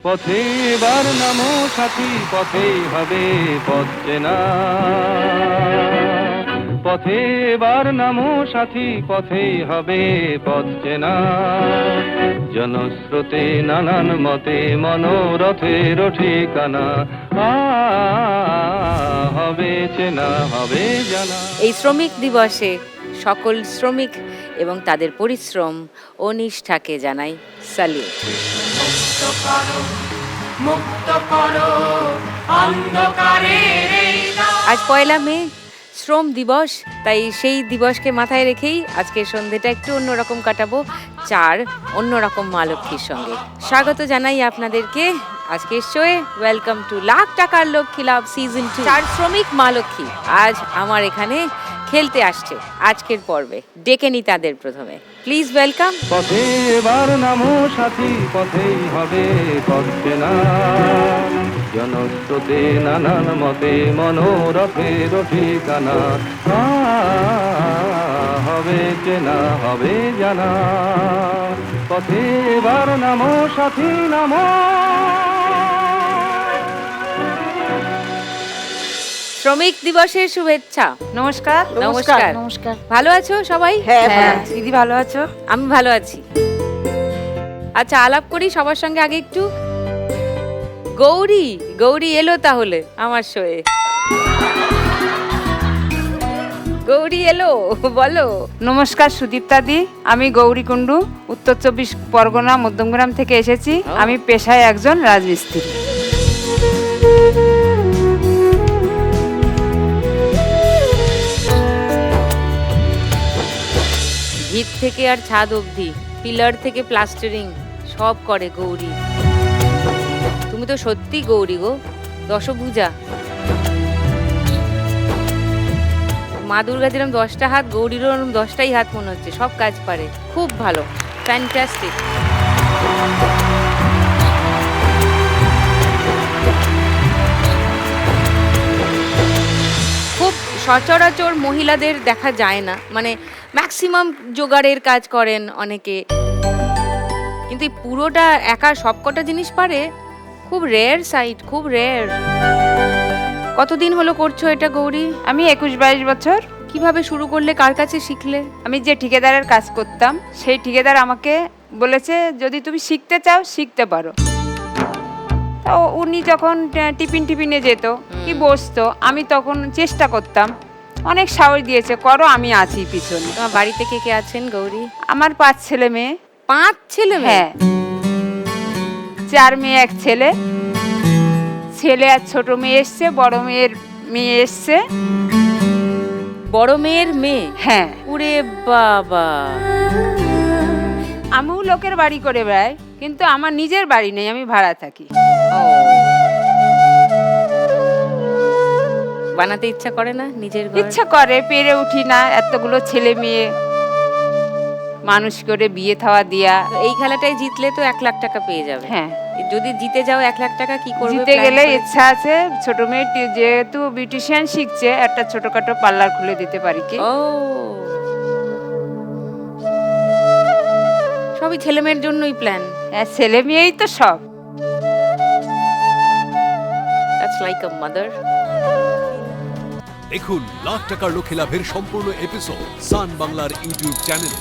পথে এবার নামো সাথী, পথেই হবে পথ চেনা। পথে এবার নামো সাথী, পথেই হবে পথ চেনা। জনস্রোতে নানান মতে মনোরথের ঠিকানা। হবে চেনা, হবে জানা। এই শ্রমিক দিবসে সকল শ্রমিক এবং তাদের পরিশ্রম ও নিষ্ঠাকে জানাই স্যালিউট। আজ 1 মে শ্রম দিবস, তাই সেই দিবসকে মাথায় রেখেই আজকের সন্ধ্যেটা একটু অন্যরকম কাটাবো অন্যরকম মা লক্ষ্মীর সঙ্গে। স্বাগত জানাই আপনাদেরকে আজকের শোয়ে। ওয়েলকাম টু লাখ টাকার লক্ষ্মী লাভ সিজন 2। 4 শ্রমিক মা লক্ষ্মী আজ আমার এখানে খেলতে আসছে আজকের পর্বে। ডেকে নি তাদের প্রথমে, প্লিজ ওয়েলকাম। পথে এবার নামো সাথী, পথেই হবে পথ চেনা। জনস্রোতে নানান মতে মনোরথের ঠিকানা। হবে চেনা, হবে জানা। পথে এবার নামো সাথী, নামো। শ্রমিক দিবসের শুভেচ্ছা। নমস্কার। নমস্কার। নমস্কার। ভালো আছো সবাই? হ্যাঁ, দিদি ভালো আছো? আমি ভালো আছি। আচ্ছা, আলাপ করি সবার সঙ্গে। আগে একটু গৌরী এলো তাহলে আমার শোয়ে। গৌরী এলো, বলো। নমস্কার সুদীপ্তা দি, আমি গৌরী কুণ্ডু, উত্তর 24 পরগনা মধ্যমগ্রাম থেকে এসেছি। আমি পেশায় একজন রাজমিস্ত্রি। ভিত থেকে আর ছাদ অবধি, পিলার থেকে প্লাস্টারিং সব করে গৌরী। তুমি তো সত্যি গৌরী গো, দশভুজা। মা দুর্গা যেরকম 10টা হাত, গৌরীরও ওরকম 10টাই হাত মনে হচ্ছে। সব কাজ পারে, খুব ভালো, ফ্যান্টাস্টিক। খুব সচরাচর মহিলাদের দেখা যায় না, মানে ম্যাক্সিমাম জোগাড়ের কাজ করেন অনেকে, কিন্তু এই পুরোটা একা সবকটা জিনিস পারে। খুব রেয়ার সাইট, খুব রেয়ার। কতদিন হলো করছো এটা গৌরী? আমি 21-22 বছর। কিভাবে শুরু করলে, কার কাছে শিখলে? আমি যে ঠিকাদারের কাজ করতাম, সেই ঠিকাদার আমাকে বলেছে যদি তুমি শিখতে চাও শিখতে পারো। তো উনি যখন টিফিনে যেত কি বসতো, আমি তখন চেষ্টা করতাম। অনেক সাহস দিয়েছে, করো, আমি আছি পিছনে। তোমার বাড়িতে কে কে আছেন গৌরী? আমার 5 ছেলে মেয়ে। 5 ছেলে মেয়ে? হ্যাঁ, 4 মেয়ে 1 ছেলে। ছেলে আর ছোট মেয়ে এসছে, বড় মেয়ের মেয়ে এসছে। বড় মেয়ের মেয়ে? হ্যাঁ। ওরে বাবা। আমিও লোকের বাড়ি করে বেড়াই, কিন্তু আমার নিজের বাড়ি নেই, আমি ভাড়া থাকি। বানাতে ইচ্ছা করে না নিজের ঘর? ইচ্ছা করে, পেরে উঠি না। এতগুলো ছেলে মেয়ে মানুষ করে বিয়ে থাওয়া দিয়া। এই খেলাটায় জিতলে তো 1 লাখ টাকা পেয়ে যাবে। হ্যাঁ, যদি জিতে যাও 1 লাখ টাকা কি করবে? জিতে গেলে ইচ্ছা আছে ছোট মেয়ে যেহেতু বিউটিশিয়ান শিখছে, একটা ছোটখাটো পার্লার খুলে দিতে পারি কি। ও, সবই ছেলে মেয়ের জন্যই প্ল্যান। হ্যাঁ, ছেলে মেয়েই তো সব। That's like a mother. দেখুন লাখ টাকার লক্ষ্মী লাভের সম্পূর্ণ এপিসোড সান বাংলার ইউটিউব চ্যানেলে।